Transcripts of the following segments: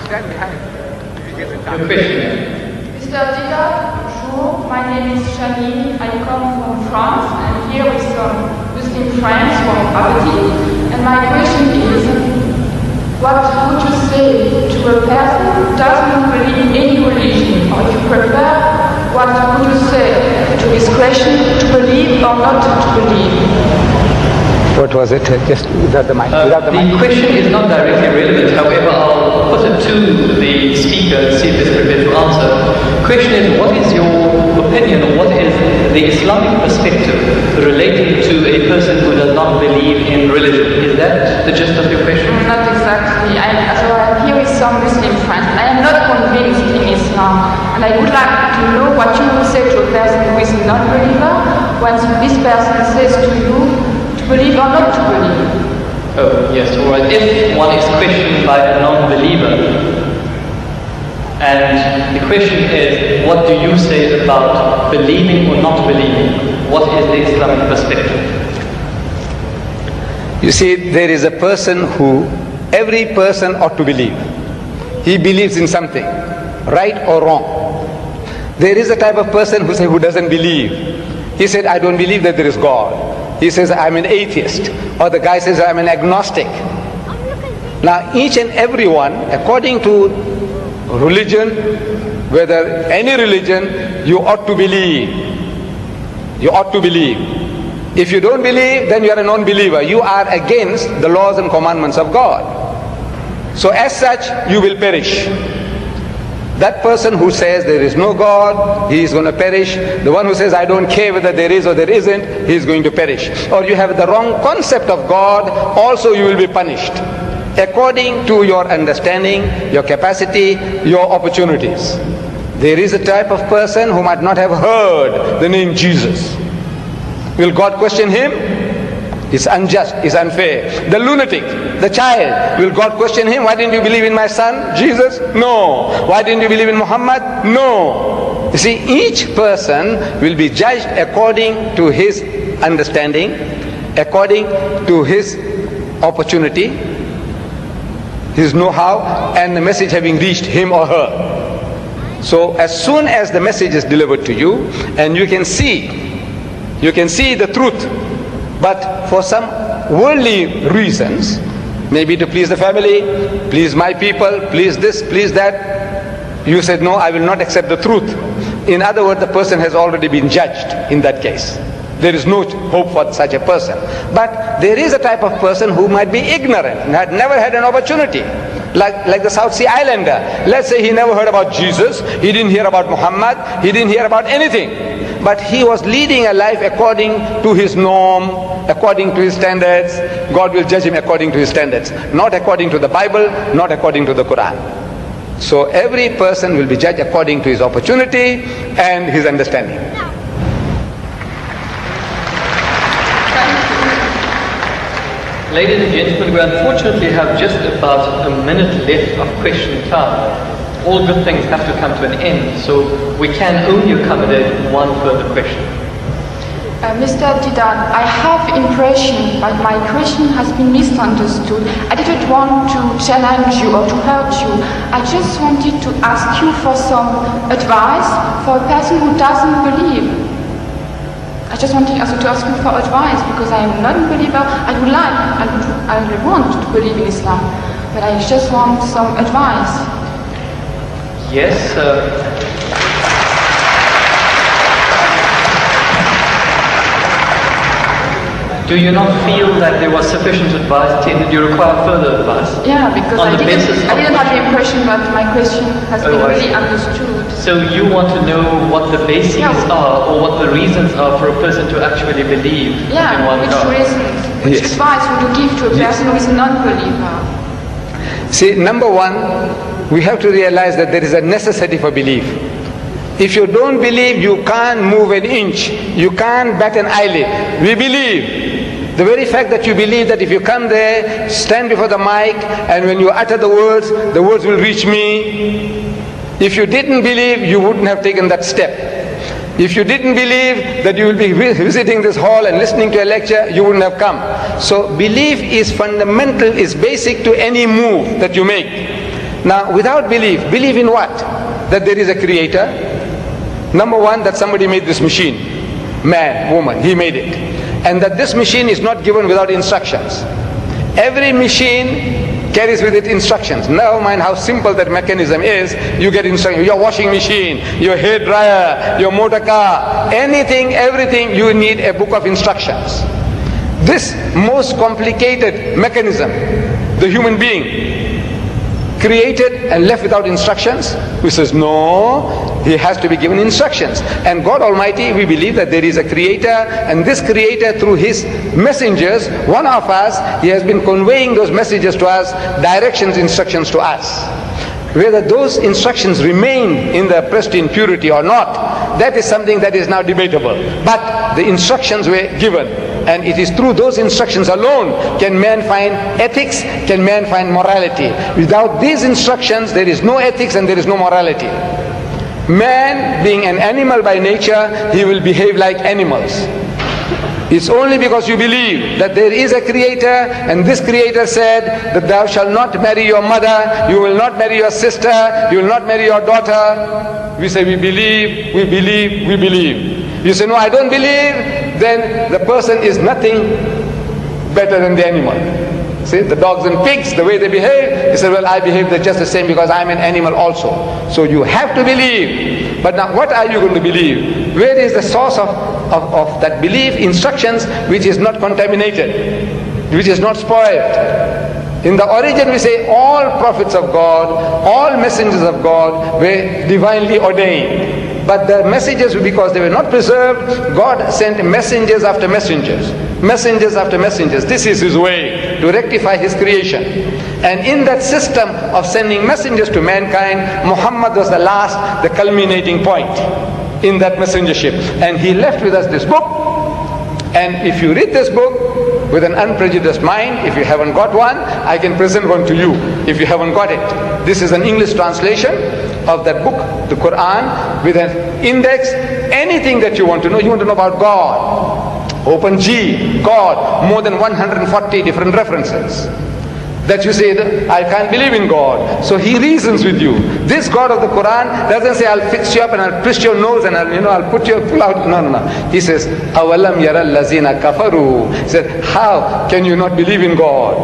stand behind. Your question. Mr. Dida, bonjour. My name is Shani. I come from France and here with some Muslim friends from Aberdeen. And my question is, what would you say to a person who doesn't believe in any religion? Or if you prefer, what would you say to his question, to believe or not to believe? What was it? Just without the mic. The question is not directly relevant, however, I'll put it to the speaker and see if he's prepared to answer. The question is, what is your opinion, or what is the Islamic perspective relating to a person who does not believe in religion? Is that the gist of your question? Not exactly. I'm here with some Muslim friends. I am not convinced in Islam, and I would like to know what you would say to a person who is a non-believer when this person says to you, believe or not to believe? Oh, yes, all right. If one is questioned by a non-believer, and the question is, what do you say about believing or not believing? What is the Islamic perspective? You see, there is a person who every person ought to believe. He believes in something, right or wrong. There is a type of person who doesn't believe. He said, I don't believe that there is God. He says, I'm an atheist. Or the guy says, I'm an agnostic. Now, each and every one, according to religion, whether any religion, you ought to believe. You ought to believe. If you don't believe, then you are a non-believer. You are against the laws and commandments of God. So as such, you will perish. That person who says there is no God, he is going to perish. The one who says I don't care whether there is or there isn't, he is going to perish. Or you have the wrong concept of God, also you will be punished. According to your understanding, your capacity, your opportunities. There is a type of person who might not have heard the name Jesus. Will God question him? It's unjust, it's unfair. The lunatic, the child, will God question him? Why didn't you believe in my son, Jesus? No. Why didn't you believe in Muhammad? No. You see, each person will be judged according to his understanding, according to his opportunity, his know-how, and the message having reached him or her. So as soon as the message is delivered to you, and you can see the truth, but for some worldly reasons, maybe to please the family, please my people, please this, please that, you said, no, I will not accept the truth. In other words, the person has already been judged in that case. There is no hope for such a person. But there is a type of person who might be ignorant and had never had an opportunity. Like the South Sea Islander. Let's say he never heard about Jesus, he didn't hear about Muhammad, he didn't hear about anything. But he was leading a life according to his norm, according to his standards. God will judge him according to his standards, not according to the Bible, not according to the Quran. So every person will be judged according to his opportunity and his understanding. Ladies and gentlemen, we unfortunately have just about a minute left of question time. All good things have to come to an end, so we can only accommodate one further question. Mr. Didan, I have impression that my question has been misunderstood. I didn't want to challenge you or to hurt you. I just wanted to ask you for some advice for a person who doesn't believe. I just wanted also to ask you for advice because I am not a believer. I would want to believe in Islam, but I just want some advice. Yes, do you not feel that there was sufficient advice? Did you require further advice? Yeah, because I didn't have the impression that my question has been really understood. So you want to know what the bases are, or what the reasons are for a person to actually believe in one God? Which advice would you give to a person who is a non-believer? See, number one, we have to realize that there is a necessity for belief. If you don't believe, you can't move an inch. You can't bat an eyelid. We believe. The very fact that you believe that if you come there, stand before the mic, and when you utter the words will reach me. If you didn't believe, you wouldn't have taken that step. If you didn't believe that you will be visiting this hall and listening to a lecture, you wouldn't have come. So belief is fundamental, is basic to any move that you make. Now, without belief, believe in what? That there is a creator. Number one, that somebody made this machine. Man, woman, he made it. And that this machine is not given without instructions. Every machine carries with it instructions. Never mind how simple that mechanism is, you get instructions. Your washing machine, your hair dryer, your motor car, anything, everything, you need a book of instructions. This most complicated mechanism, the human being, created and left without instructions? Who says no, he has to be given instructions. And God Almighty, we believe that there is a creator, and this creator through his messengers, one of us, he has been conveying those messages to us, directions, instructions to us. Whether those instructions remain in their pristine purity or not, that is something that is now debatable. But the instructions were given, and it is through those instructions alone can man find ethics, can man find morality. Without these instructions, there is no ethics and there is no morality. Man, being an animal by nature, he will behave like animals. It's only because you believe that there is a creator, and this creator said that thou shalt not marry your mother, you will not marry your sister, you will not marry your daughter. We say we believe, we believe, we believe. You say no, I don't believe, then the person is nothing better than the animal. See, the dogs and pigs, the way they behave, he said, well, I behave just the same because I'm an animal also. So you have to believe. But now what are you going to believe? Where is the source of that belief? Instructions which is not contaminated, which is not spoiled. In the origin we say all prophets of God, all messengers of God were divinely ordained. But the messages, because they were not preserved, God sent messengers after messengers. Messengers after messengers. This is his way to rectify his creation. And in that system of sending messengers to mankind, Muhammad was the last, the culminating point in that messengership. And he left with us this book. And if you read this book with an unprejudiced mind, if you haven't got one, I can present one to you if you haven't got it. This is an English translation of that book, the Quran, with an index. Anything that you want to know about God, open G, God, more than 140 different references. That you say, I can't believe in God. So he reasons with you. This God of the Quran doesn't say, I'll fix you up and I'll twist your nose and I'll put you pull out. No. He says, Awalam yara allazina kafaru. He said, how can you not believe in God?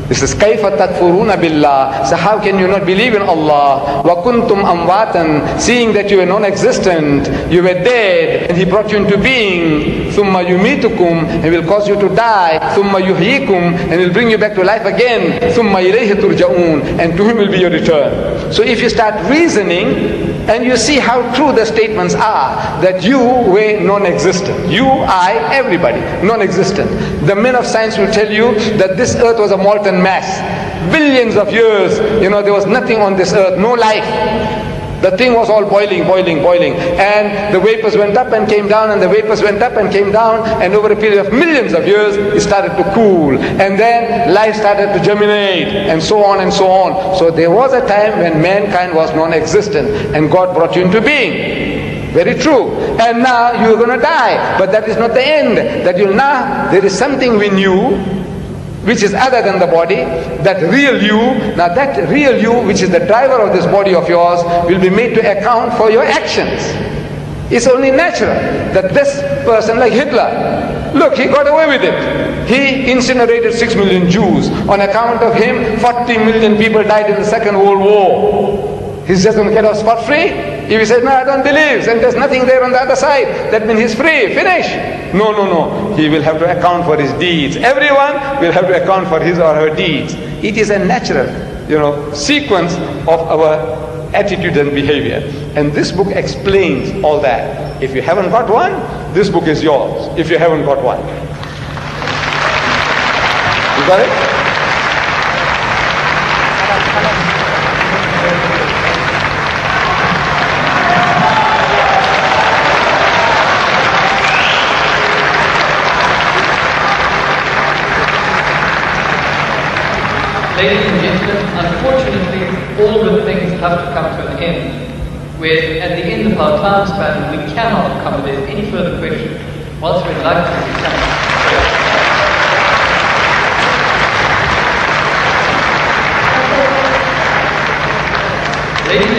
He says, Kaifa takfuruna billah. So how can you not believe in Allah? Wa kuntum amwatan. Seeing that you were non-existent, you were dead, and He brought you into being. Thumma yumitukum. He will cause you to die. Thumma yuhyikum. And He will bring you back to life again. Thumma ilayhi turja'un. And to Him will be your return. So if you start reasoning, and you see how true the statements are, that you were non-existent. You, I, everybody, non-existent. The men of science will tell you that this earth was a molten mass. Billions of years, there was nothing on this earth, no life. The thing was all boiling. And the vapors went up and came down, and the vapors went up and came down, and over a period of millions of years, it started to cool. And then life started to germinate, and so on and so on. So there was a time when mankind was non-existent, and God brought you into being. Very true. And now you're going to die. But that is not the end. There is something in you which is other than the body, that real you. Now that real you, which is the driver of this body of yours, will be made to account for your actions. It's only natural that this person, like Hitler, look, he got away with it. He incinerated 6 million Jews. On account of him, 40 million people died in the Second World War. He's just going to get off scot-free? If he says, no, I don't believe, and there's nothing there on the other side, that means he's free, finish. No. He will have to account for his deeds. Everyone will have to account for his or her deeds. It is a natural, sequence of our attitude and behavior. And this book explains all that. If you haven't got one, this book is yours. If you haven't got one. You got it? Ladies and gentlemen, unfortunately, all good things have to come to an end. We're at the end of our time span, we cannot accommodate any further questions. Whilst we'd like to Basically,